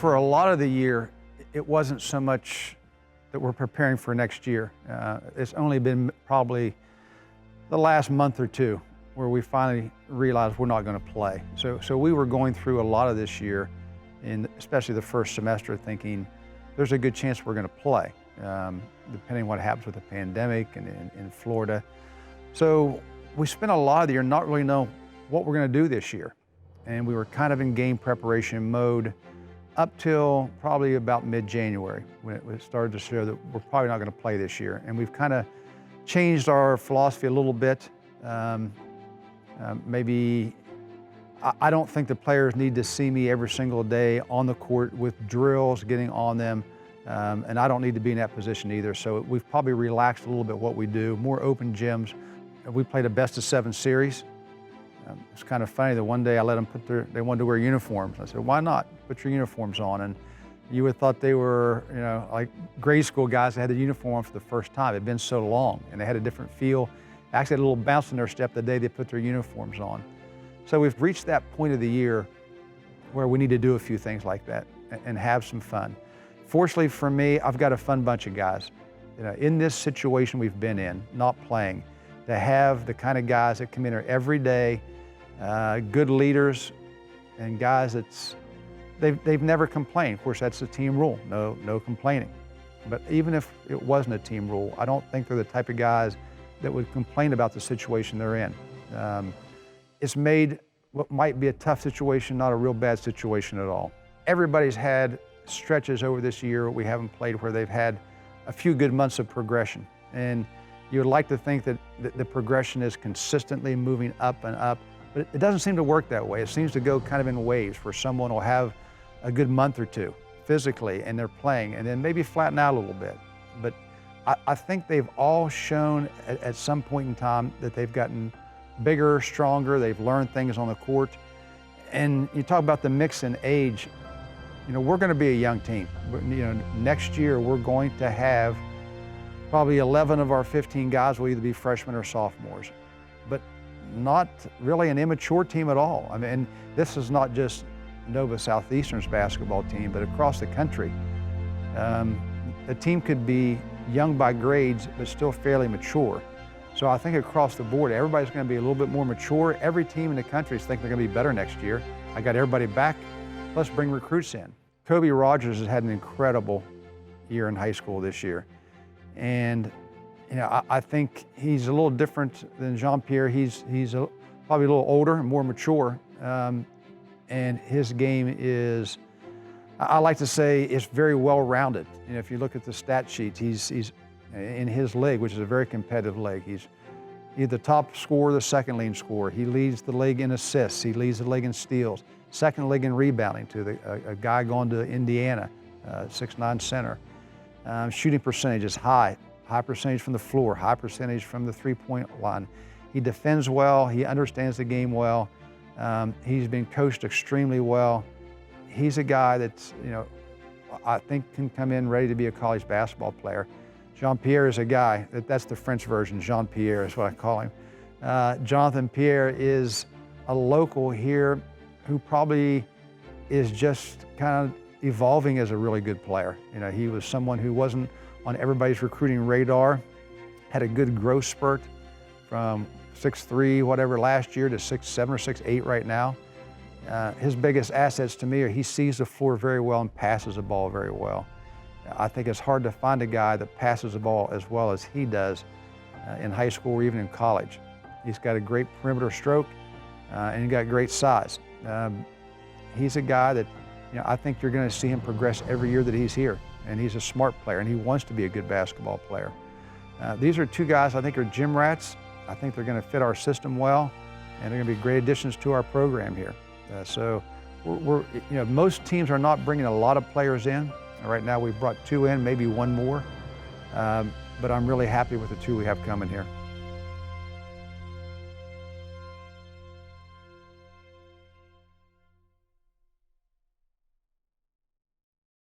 for a lot of the year, it wasn't so much that we're preparing for next year. It's only been probably the last month or two where we finally realized we're not going to play. So we were going through a lot of this year, and especially the first semester, thinking there's a good chance we're going to play, depending on what happens with the pandemic and in Florida. So we spent a lot of the year not really knowing what we're going to do this year. And we were kind of in game preparation mode up till probably about mid-January, when it started to show that we're probably not going to play this year. And we've kind of changed our philosophy a little bit. Maybe I don't think the players need to see me every single day on the court with drills, getting on them, and I don't need to be in that position either. So we've probably relaxed a little bit what we do, more open gyms. We played a best-of-7 series. It's kind of funny that one day I let them they wanted to wear uniforms. I said, why not? Put your uniforms on. And you would have thought they were, like grade school guys that had the uniform on for the first time. It had been so long, and they had a different feel. Actually had a little bounce in their step the day they put their uniforms on. So we've reached that point of the year where we need to do a few things like that and have some fun. Fortunately for me, I've got a fun bunch of guys. In this situation we've been in, not playing, to have the kind of guys that come in here every day, good leaders, and guys they've never complained. Of course, that's the team rule, no complaining. But even if it wasn't a team rule, I don't think they're the type of guys that would complain about the situation they're in. It's made what might be a tough situation not a real bad situation at all. Everybody's had stretches over this year we haven't played where they've had a few good months of progression. And you would like to think that the progression is consistently moving up and up, but it doesn't seem to work that way. It seems to go kind of in waves where someone will have a good month or two physically and they're playing and then maybe flatten out a little bit. But I think they've all shown at some point in time that they've gotten bigger, stronger, they've learned things on the court. And you talk about the mix in age, we're going to be a young team. Next year we're going to have probably 11 of our 15 guys will either be freshmen or sophomores, but not really an immature team at all. I mean, this is not just Nova Southeastern's basketball team, but across the country. A team could be young by grades, but still fairly mature. So I think across the board, everybody's going to be a little bit more mature. Every team in the country is thinking they're going to be better next year. I got everybody back. Let's bring recruits in. Kobe Rogers has had an incredible year in high school this year. And I think he's a little different than Jean-Pierre. He's probably a little older and more mature. And his game is, I like to say, it's very well-rounded. If you look at the stat sheets, he's in his league, which is a very competitive league. He's the top scorer, the second leading scorer. He leads the league in assists. He leads the league in steals. Second league in rebounding to a guy going to Indiana, 6'9" center. Shooting percentage is high percentage from the floor, high percentage from the three-point line. He defends well, he understands the game well. He's been coached extremely well. He's a guy that's, I think can come in ready to be a college basketball player. Jean-Pierre is a guy, that's the French version, Jean-Pierre is what I call him. Jonathan Pierre is a local here who probably is just kind of evolving as a really good player. He was someone who wasn't on everybody's recruiting radar, had a good growth spurt from 6'3", whatever, last year to 6'7" or 6'8" right now. His biggest assets to me are he sees the floor very well and passes the ball very well. I think it's hard to find a guy that passes the ball as well as he does in high school or even in college. He's got a great perimeter stroke and he's got great size. He's a guy that I think you're going to see him progress every year that he's here, and he's a smart player and he wants to be a good basketball player. These are two guys I think are gym rats. I think they're going to fit our system well, and they're going to be great additions to our program here. So most teams are not bringing a lot of players in. Right now we've brought 2 in, maybe 1 more, but I'm really happy with the 2 we have coming here.